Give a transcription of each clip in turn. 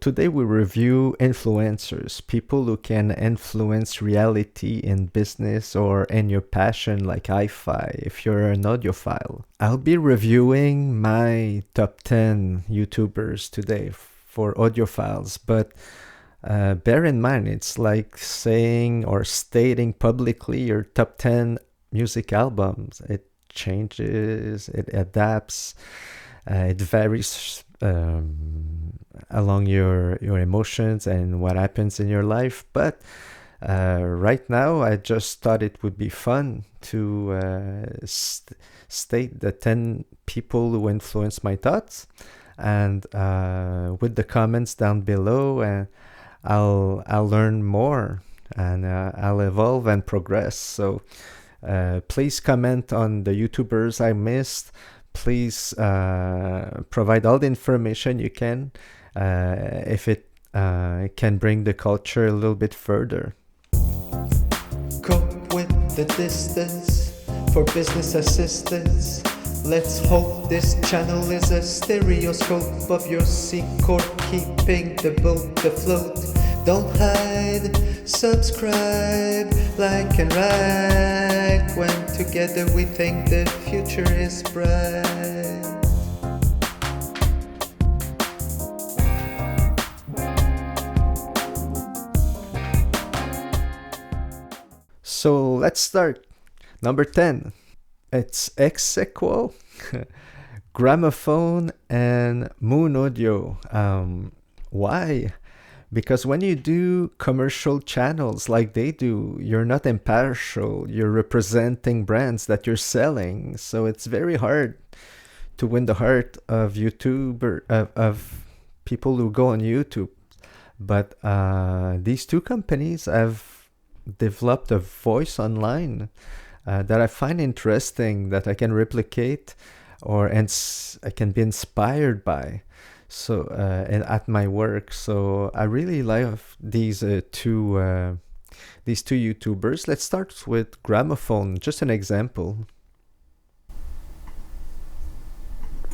Today we review influencers, people who can influence reality in business or in your passion like HiFi if you're an audiophile. I'll be reviewing my top 10 YouTubers today for audiophiles, but bear in mind it's like saying or stating publicly your top 10 music albums. It changes, it adapts, it varies along your emotions and what happens in your life. But right now, I just thought it would be fun to state the 10 people who influenced my thoughts. And with the comments down below, I'll learn more and I'll evolve and progress. So please comment on the YouTubers I missed. Please provide all the information you can if it can bring the culture a little bit further. Cope with the distance for business assistance. Let's hope this channel is a stereoscope of your sea core, keeping the boat afloat. Don't hide, subscribe, like and write. When together we think the future is bright. So let's start. Number 10. It's ex aequo, Gramophone, and Moon Audio. Why? Because when you do commercial channels like they do, you're not impartial. You're representing brands that you're selling. So it's very hard to win the heart of of people who go on YouTube. But these two companies have developed a voice online that I find interesting, that I can replicate I can be inspired by. So and at my work, so I really love these two YouTubers. Let's start with Gramophone, just an example.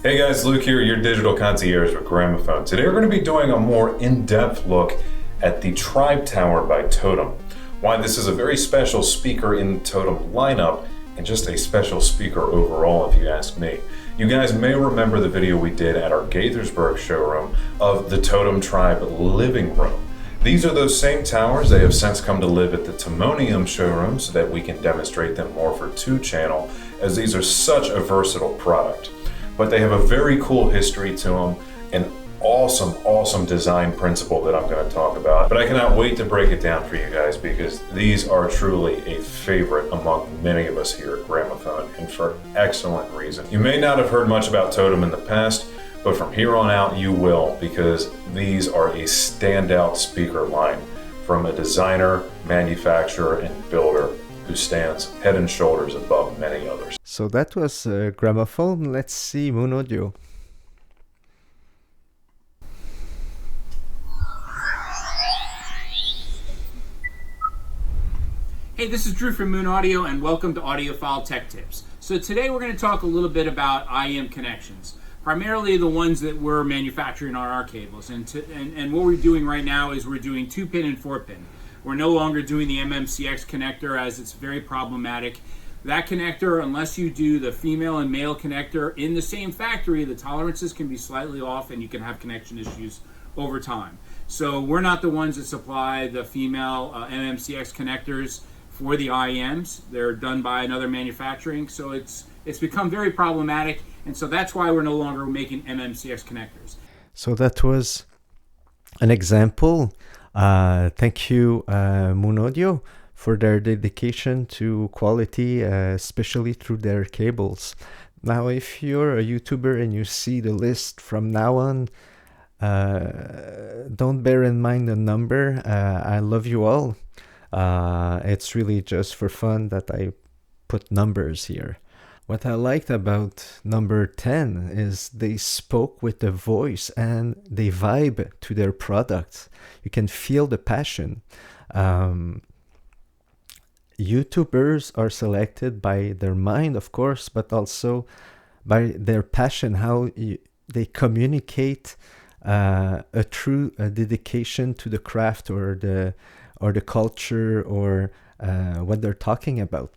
Hey guys, Luke here, your digital concierge with Gramophone. Today we're going to be doing a more in-depth look at the Tribe Tower by Totem. Why this is a very special speaker in the Totem lineup, and just a special speaker overall if you ask me. You guys may remember the video we did at our Gaithersburg showroom of the Totem Tribe living room. These are those same towers. They have since come to live at the Timonium showroom so that we can demonstrate them more for 2-channel, as these are such a versatile product. But they have a very cool history to them, an awesome design principle that I'm going to talk about. But I cannot wait to break it down for you guys, because these are truly a favorite among many of us here at Gramophone, and for excellent reason. You may not have heard much about Totem in the past, but from here on out you will, because these are a standout speaker line from a designer, manufacturer, and builder who stands head and shoulders above many others. So that was Gramophone. Let's see Moon Audio. Hey, this is Drew from Moon Audio, and welcome to Audiophile Tech Tips. So today we're going to talk a little bit about IM connections, primarily the ones that we're manufacturing on our cables. And what we're doing right now is we're doing 2-pin and 4-pin. We're no longer doing the MMCX connector, as it's very problematic. That connector, unless you do the female and male connector in the same factory, the tolerances can be slightly off and you can have connection issues over time. So we're not the ones that supply the female MMCX connectors for the IMs. They're done by another manufacturing, so it's become very problematic, and so that's why we're no longer making MMCX connectors. So that was an example. Thank you, Moon Audio, for their dedication to quality, especially through their cables. Now, if you're a YouTuber and you see the list from now on, don't bear in mind the number. I love you all. It's really just for fun that I put numbers here. What I liked about number 10 is they spoke with the voice and they vibe to their products. You can feel the passion. YouTubers are selected by their mind, of course, but also by their passion, how they communicate a true dedication to the craft or the culture or what they're talking about.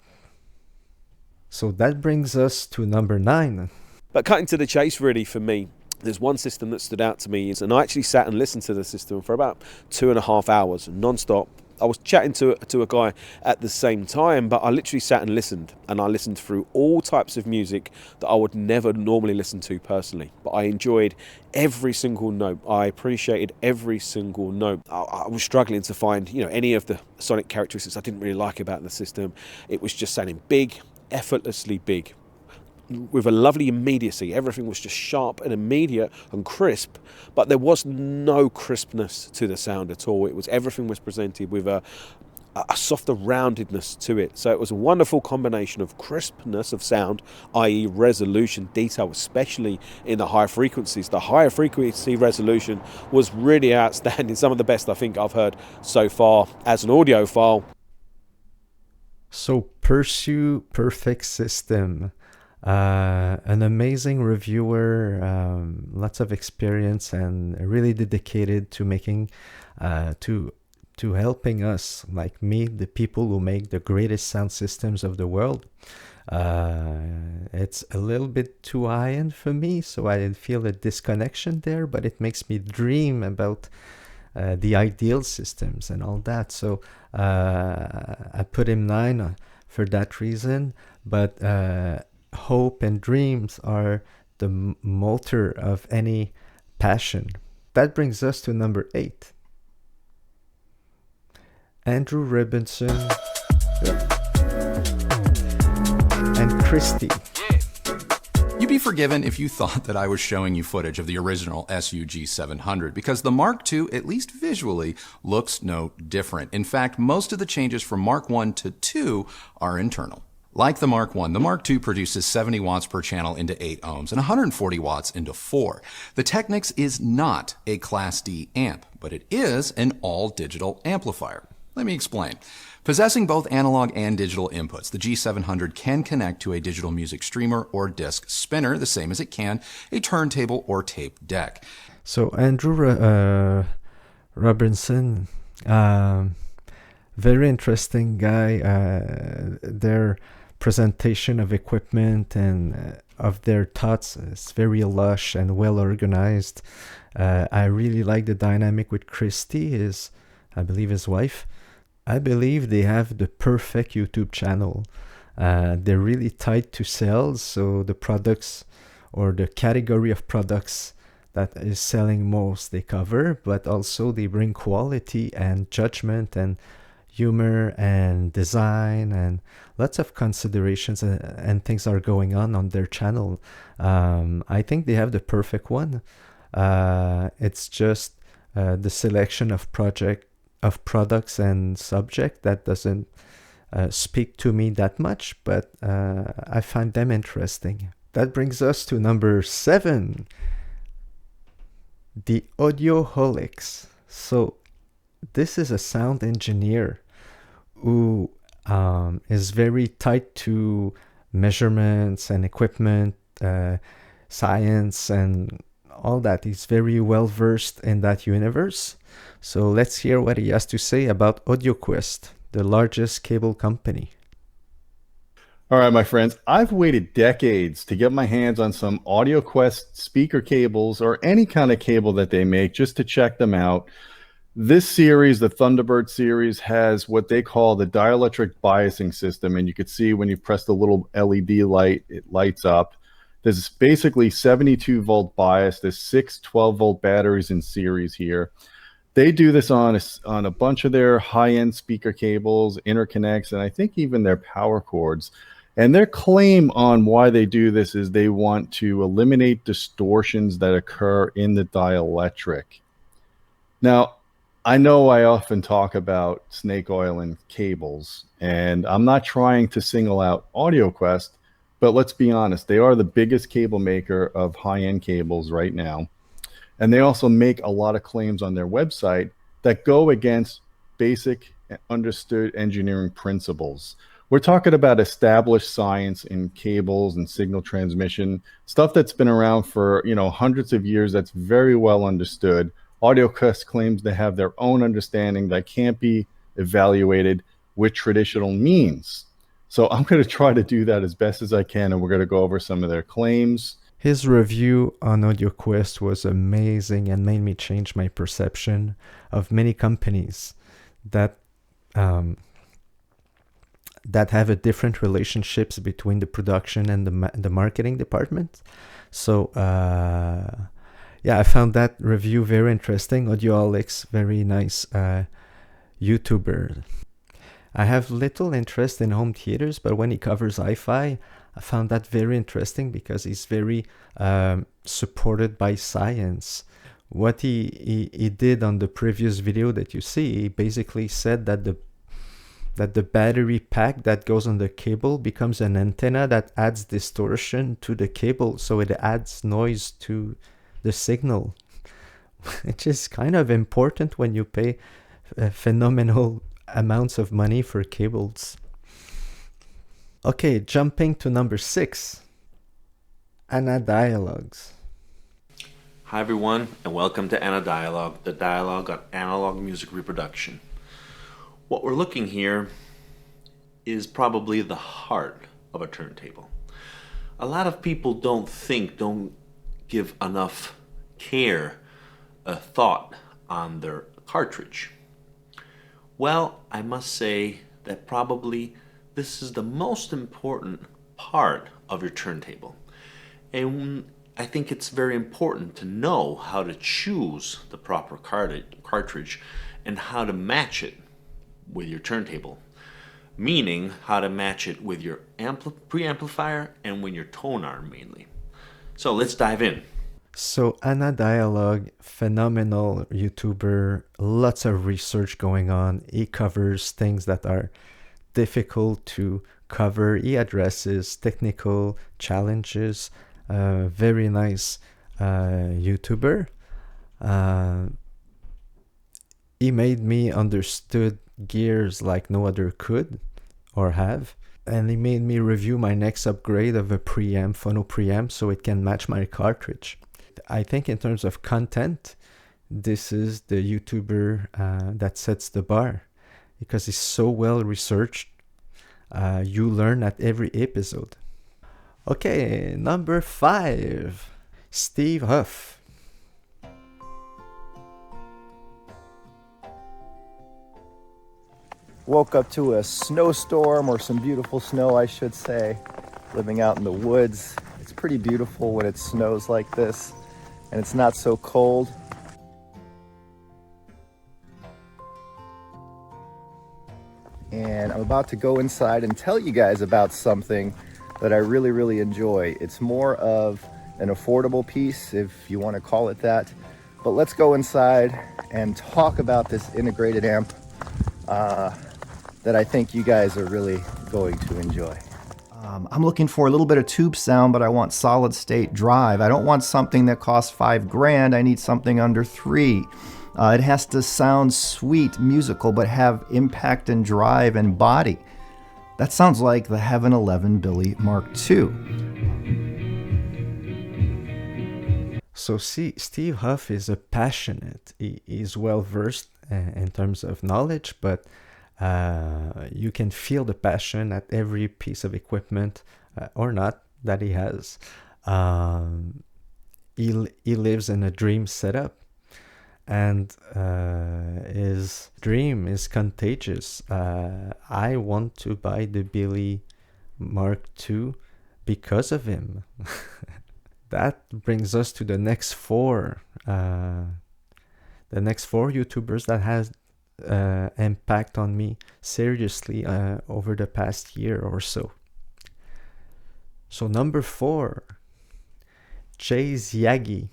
So that brings us to number 9. But cutting to the chase, really, for me, there's one system that stood out to me, and I actually sat and listened to the system for about 2.5 hours, non-stop. I was chatting to a guy at the same time, but I literally sat and listened through all types of music that I would never normally listen to personally. But I enjoyed every single note. I appreciated every single note. I was struggling to find, any of the sonic characteristics I didn't really like about the system. It was just sounding big, effortlessly big, with a lovely immediacy. Everything was just sharp and immediate and crisp, but there was no crispness to the sound at all. Everything was presented with a softer roundedness to it. So it was a wonderful combination of crispness of sound, i.e. resolution, detail, especially in the high frequencies. The higher frequency resolution was really outstanding. Some of the best I think I've heard so far as an audiophile. So Pursue Perfect System. An amazing reviewer, lots of experience, and really dedicated to making, to helping us, like me, the people who make the greatest sound systems of the world. It's a little bit too high-end for me, so I feel a disconnection there, but it makes me dream about the ideal systems and all that. So I put him 9 for that reason, but hope and dreams are the motor of any passion. That brings us to number 8. Andrew Robinson and Christy. You'd be forgiven if you thought that I was showing you footage of the original SUG-700 because the Mark II, at least visually, looks no different. In fact, most of the changes from Mark I to II are internal. Like the Mark I, the Mark II produces 70 watts per channel into 8 ohms and 140 watts into 4. The Technics is not a Class D amp, but it is an all-digital amplifier. Let me explain. Possessing both analog and digital inputs, the G700 can connect to a digital music streamer or disc spinner, the same as it can a turntable or tape deck. So Andrew Robinson, very interesting guy. Their presentation of equipment and of their thoughts is very lush and well organized. I really like the dynamic with Christy, I believe his wife. I believe they have the perfect YouTube channel. They're really tied to sales, so the products or the category of products that is selling most they cover, but also they bring quality and judgment and humor and design, and lots of considerations and things are going on their channel. I think they have the perfect one. It's just the selection of products and subject that doesn't speak to me that much, but I find them interesting. That brings us to number 7, the Audioholics. So this is a sound engineer who is very tied to measurements and equipment, science and all that. He's very well versed in that universe. So let's hear what he has to say about AudioQuest, the largest cable company. All right, my friends, I've waited decades to get my hands on some AudioQuest speaker cables or any kind of cable that they make just to check them out. This series, the Thunderbird series, has what they call the dielectric biasing system, and you can see when you press the little LED light, it lights up. There's basically 72 volt bias. There's 6 12-volt batteries in series here. They do this on a bunch of their high-end speaker cables, interconnects, and I think even their power cords. And their claim on why they do this is they want to eliminate distortions that occur in the dielectric. Now, I know I often talk about snake oil and cables, and I'm not trying to single out AudioQuest, but let's be honest, they are the biggest cable maker of high-end cables right now. And they also make a lot of claims on their website that go against basic understood engineering principles. We're talking about established science in cables and signal transmission, stuff that's been around for, hundreds of years, that's very well understood. AudioQuest claims they have their own understanding that can't be evaluated with traditional means. So I'm going to try to do that as best as I can, and we're going to go over some of their claims. His review on AudioQuest was amazing and made me change my perception of many companies that have a different relationships between the production and the marketing department. So I found that review very interesting. Audiophile, very nice YouTuber. I have little interest in home theaters, but when he covers HiFi, I found that very interesting because he's very supported by science. What he did on the previous video that you see, he basically said that the battery pack that goes on the cable becomes an antenna that adds distortion to the cable, so it adds noise to the signal, which is kind of important when you pay phenomenal amounts of money for cables. Okay, jumping to number 6, Anadialogues. Hi everyone, and welcome to Anadialogue, the dialogue on analog music reproduction. What we're looking here is probably the heart of a turntable. A lot of people don't give enough care, thought on their cartridge. Well, I must say that probably this is the most important part of your turntable. And I think it's very important to know how to choose the proper cartridge and how to match it with your turntable. Meaning how to match it with your preamplifier and with your tone arm mainly. So let's dive in. So Anadialogue, phenomenal YouTuber, lots of research going on. He covers things that are difficult to cover. He addresses technical challenges. Very nice YouTuber. He made me understood gears like no other could or have. And he made me review my next upgrade of a preamp, phono preamp, so it can match my cartridge. I think in terms of content, this is the YouTuber that sets the bar because he's so well researched. You learn at every episode. Okay, number 5, Steve Huff. Woke up to a snowstorm, or some beautiful snow, I should say, living out in the woods. It's pretty beautiful when it snows like this, and it's not so cold. And I'm about to go inside and tell you guys about something that I really, really enjoy. It's more of an affordable piece, if you want to call it that. But let's go inside and talk about this integrated amp that I think you guys are really going to enjoy. I'm looking for a little bit of tube sound, but I want solid state drive. I don't want something that costs $5,000. I need something under $3,000. It has to sound sweet, musical, but have impact and drive and body. That sounds like the Heaven 11 Billy Mark II. So Steve Huff is a passionate. He's well versed in terms of knowledge, but you can feel the passion at every piece of equipment or not that he has. He lives in a dream setup, and his dream is contagious. I want to buy the Billy Mark II because of him. That brings us to the next 4. The next 4 YouTubers that has impact on me seriously over the past year or so. So number 4, Chase Yagi.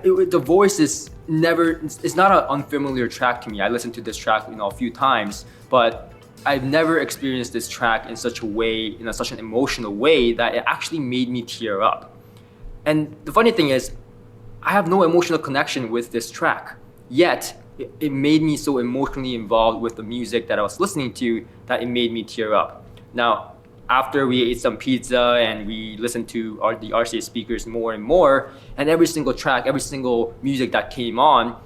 The voice is never, it's not an unfamiliar track to me. I listened to this track, a few times, but I've never experienced this track in such a way, such an emotional way that it actually made me tear up. And the funny thing is, I have no emotional connection with this track, yet it made me so emotionally involved with the music that I was listening to that it made me tear up. Now, after we ate some pizza and we listened to the RCA speakers more and more, and every single track, every single music that came on,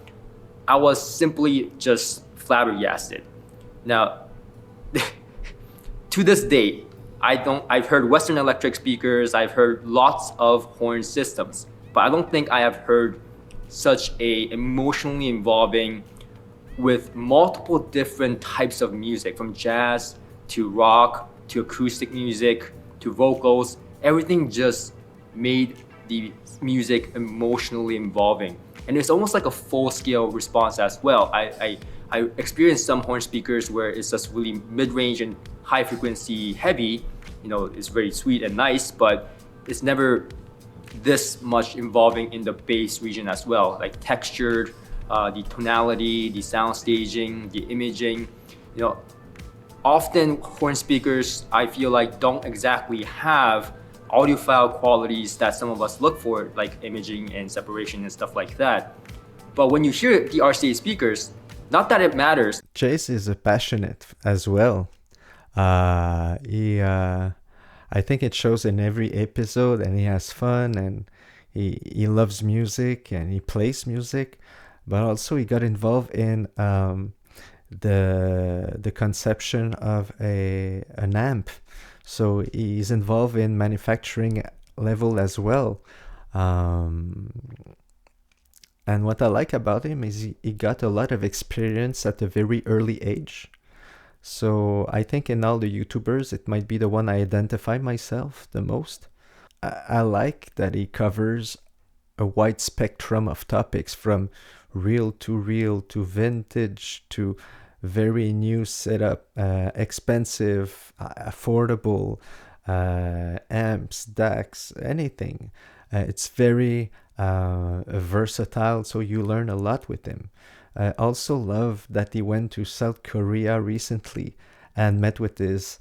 I was simply just flabbergasted. Now, to this day, I've heard Western Electric speakers, I've heard lots of horn systems, but I don't think I have heard such a emotionally involving with multiple different types of music, from jazz to rock to acoustic music to vocals. Everything just made the music emotionally involving. And it's almost like a full-scale response as well. I experienced some horn speakers where it's just really mid-range and high frequency heavy, it's very sweet and nice, but it's never this much involving in the bass region as well, like textured, the tonality, the sound staging, the imaging. Often horn speakers, I feel like, don't exactly have audiophile qualities that some of us look for, like imaging and separation and stuff like that. But when you hear the RCA speakers, not that it matters. Chase is a passionate as well. I think it shows in every episode, and he has fun, and he loves music, and he plays music, but also he got involved in the conception of an amp. So he's involved in manufacturing level as well. And what I like about him is he got a lot of experience at a very early age. So I think in all the YouTubers, it might be the one I identify myself the most. I like that he covers a wide spectrum of topics, from real to vintage to very new setup, expensive, affordable, amps, DACs, anything. It's very versatile, so you learn a lot with him. I also love that he went to South Korea recently and met with his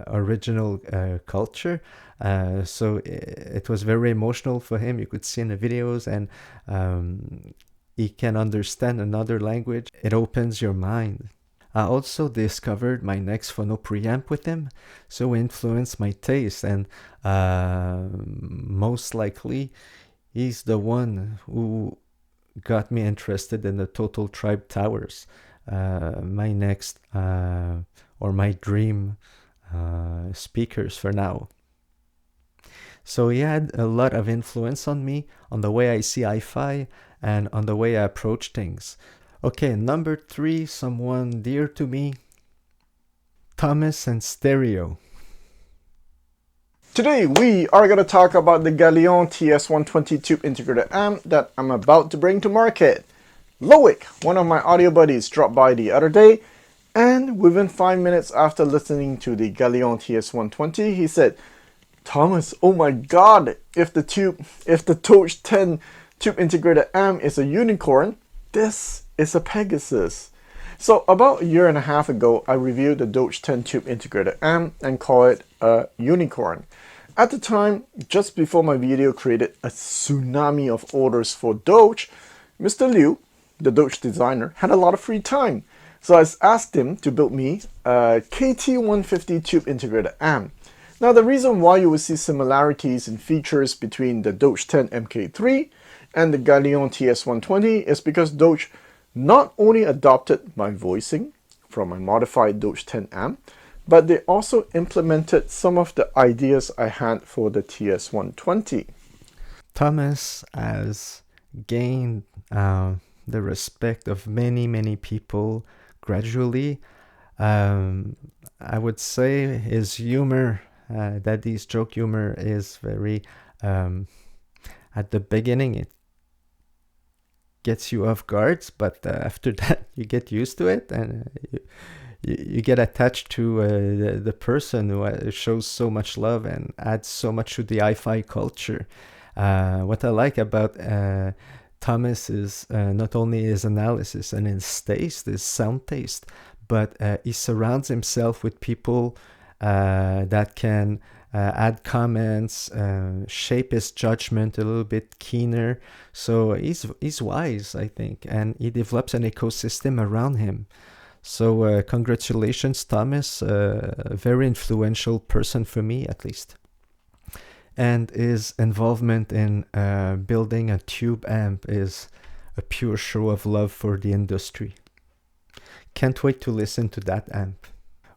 original culture. So it was very emotional for him. You could see in the videos, and he can understand another language. It opens your mind. I also discovered my next phono preamp with him, so it influenced my taste, and most likely he's the one who got me interested in the Total Tribe Towers, my next or my dream speakers for now. So he had a lot of influence on me, on the way I see HiFi and on the way I approach things. Okay, number 3, someone dear to me, Thomas and Stereo. Today we are going to talk about the Galion TS120 tube integrated amp that I'm about to bring to market. Loic, one of my audio buddies, dropped by the other day, and within 5 minutes after listening to the Galion TS120, he said, "Thomas, oh my god, if the Doge 10 tube integrated amp is a unicorn, this is a Pegasus." So about a year and a half ago, I reviewed the Doge 10 tube integrated amp and called it a unicorn. At the time, just before my video created a tsunami of orders for Doge, Mr. Liu, the Doge designer, had a lot of free time. So I asked him to build me a KT150 tube integrated amp. Now the reason why you will see similarities in features between the Doge 10 MK3 and the Galion TS120 is because Doge not only adopted my voicing from my modified Doge 10 amp, but they also implemented some of the ideas I had for the TS120. Thomas has gained the respect of many people gradually. I would say his humor, Daddy's joke humor, is very, at the beginning it gets you off guard, but after that you get used to it, and you get attached to the person who shows so much love and adds so much to the HiFi culture. What I like about Thomas is not only his analysis and his taste, his sound taste, but he surrounds himself with people that can add comments, shape his judgment a little bit keener. So he's wise, I think, and he develops an ecosystem around him. So congratulations, Thomas, a very influential person for me, at least. And his involvement in building a tube amp is a pure show of love for the industry. Can't wait to listen to that amp.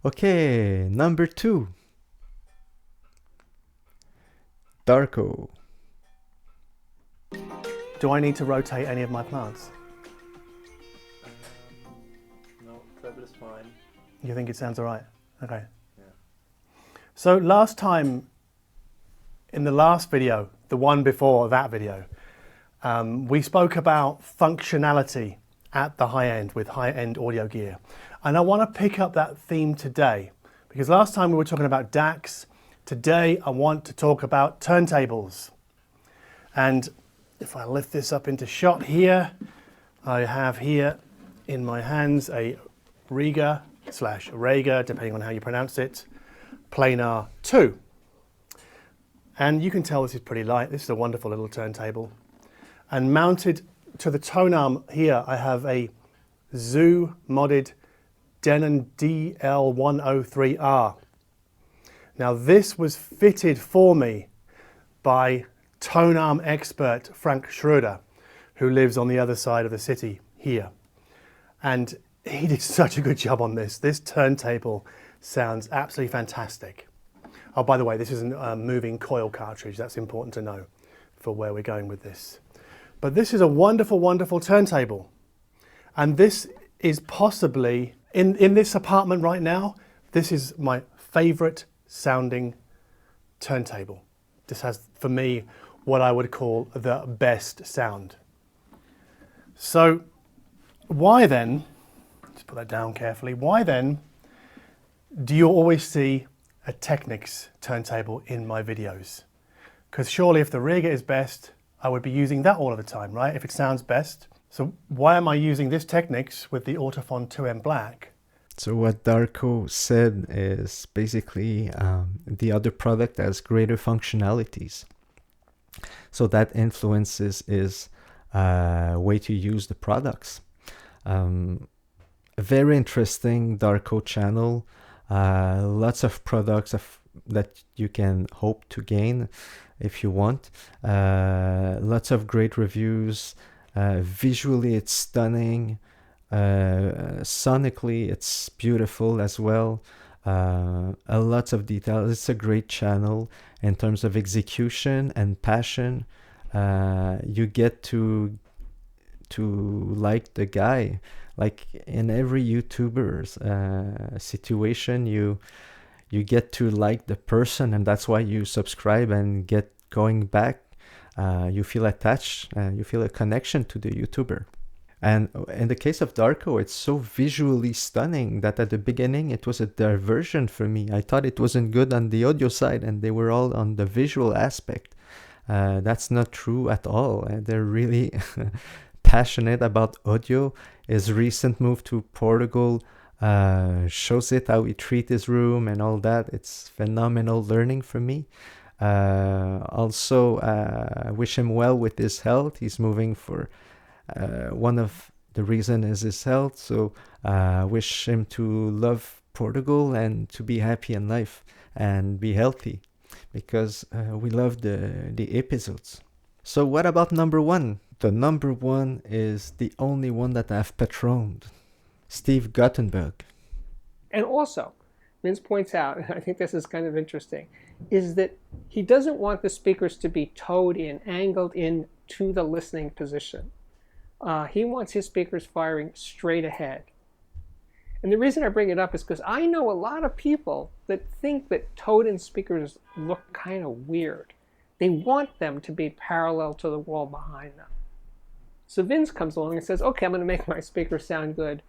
Okay, number 2. Darko. Do I need to rotate any of my plants? No, treble is fine. You think it sounds all right? Okay. Yeah. So last time, in the last video, the one before that video, we spoke about functionality at the high end with high-end audio gear. And I want to pick up that theme today, because last time we were talking about DACs. Today I want to talk about turntables. And if I lift this up into shot here, I have here in my hands a Rega/Rega, depending on how you pronounce it, Planar 2. And you can tell this is pretty light. This is a wonderful little turntable. And mounted to the tone arm here, I have a Zoo modded Denon DL103R. Now this was fitted for me by tone arm expert Frank Schroeder, who lives on the other side of the city here. And he did such a good job on this. This turntable sounds absolutely fantastic. Oh, by the way, this isn't a moving coil cartridge. That's important to know for where we're going with this. But this is a wonderful, wonderful turntable. And this is possibly, in this apartment right now, this is my favorite sounding turntable. This has, for me, what I would call the best sound. So why then, let's put that down carefully, why then do you always see a Technics turntable in my videos? Because surely if the Rega is best, I would be using that all of the time, right? If it sounds best. So why am I using this Technics with the Audiophile 2M Black? So what Darko said is basically the other product has greater functionalities. So that influences his way to use the products. A very interesting Darko channel. Lots of products that you can hope to gain if you want. Lots of great reviews. Visually it's stunning. Sonically it's beautiful as well. A lot of details. It's a great channel in terms of execution and passion. You get to like the guy. Like in every YouTuber's situation, you get to like the person, and that's why you subscribe and get going back. You feel attached, you feel a connection to the YouTuber. And in the case of Darko, it's so visually stunning that at the beginning it was a diversion for me. I thought it wasn't good on the audio side, and they were all on the visual aspect. That's not true at all. They're really passionate about audio. His recent move to Portugal shows it, how he treats his room and all that. It's phenomenal learning for me. Also, wish him well with his health. He's moving for one of the reason is his health. So wish him to love Portugal and to be happy in life and be healthy, because we love the episodes. So what about number 1? The number 1 is the only one that I've patroned, Steve Guttenberg. And also, Vince points out, and I think this is kind of interesting, is that he doesn't want the speakers to be towed in, angled in to the listening position. He wants his speakers firing straight ahead. And the reason I bring it up is because I know a lot of people that think that towed-in speakers look kind of weird. They want them to be parallel to the wall behind them. So Vince comes along and says, okay, I'm going to make my speakers sound good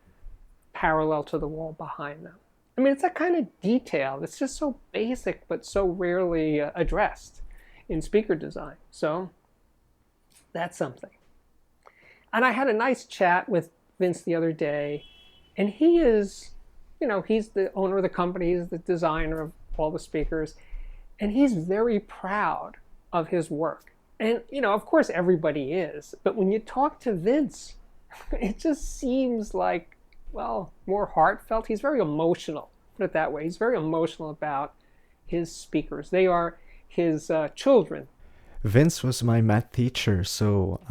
parallel to the wall behind them. I mean, it's that kind of detail that's just so basic but so rarely addressed in speaker design. So that's something. And I had a nice chat with Vince the other day, and he is, he's the owner of the company, he's the designer of all the speakers, And he's very proud of his work. And, you know, of course everybody is. But when you talk to Vince, it just seems like, well, more heartfelt. He's very emotional, put it that way. He's very emotional about his speakers. They are his children. Vince was my math teacher, so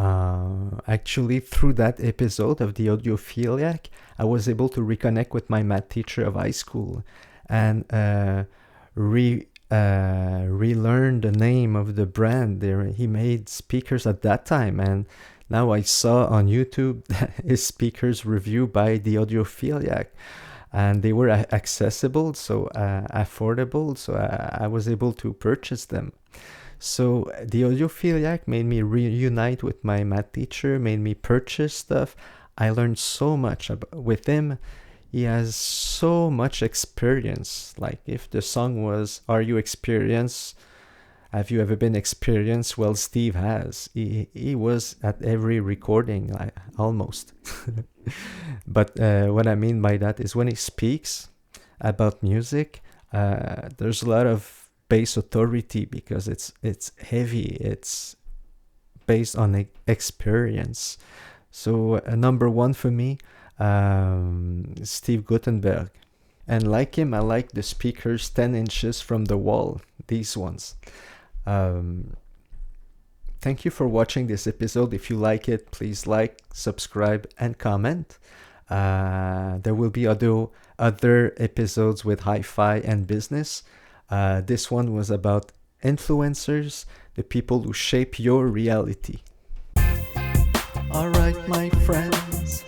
actually through that episode of the Audiophiliac, I was able to reconnect with my math teacher of high school and relearn the name of the brand. He made speakers at that time, and now I saw on YouTube his speakers reviewed by the Audiophiliac, and they were accessible, so affordable, so I was able to purchase them. So the Audiophiliac made me reunite with my math teacher, made me purchase stuff. I learned so much with him. He has so much experience. Like if the song was "Are you experienced? Have you ever been experienced?" Well, Steve has. He was at every recording, almost. But what I mean by that is when he speaks about music, there's a lot of bass authority because it's heavy. It's based on experience. So number one for me, Steve Guttenberg. And like him, I like the speakers 10 inches from the wall, these ones. Thank you for watching this episode. If you like it, please like, subscribe, and comment. There will be other episodes with hi-fi and business. This one was about influencers, the people who shape your reality. Alright, my friends,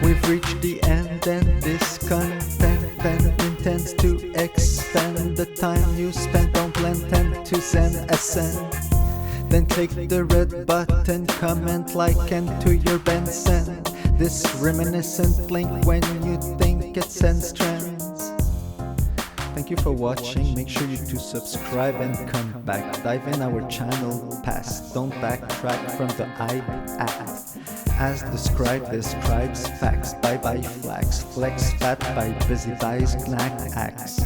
we've reached the end, and this content then intends to extend the time you spent on Plan 10 to Zen Ascend. Then click the red button, comment, like, and to your Benson. This reminiscent link when you think it sends trends. Thank you for watching. Make sure you to subscribe and come back. Dive in our channel past. Don't backtrack from the hype act. As described describes facts. Bye-bye flags. Flex fat by busy guys. Knack axe.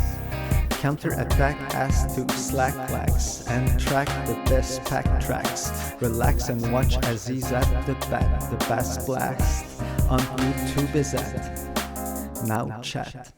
Counter-attack as to slack lags. And track the best pack tracks. Relax and watch as he's at the bat. The bass blast on YouTube is at. Now chat.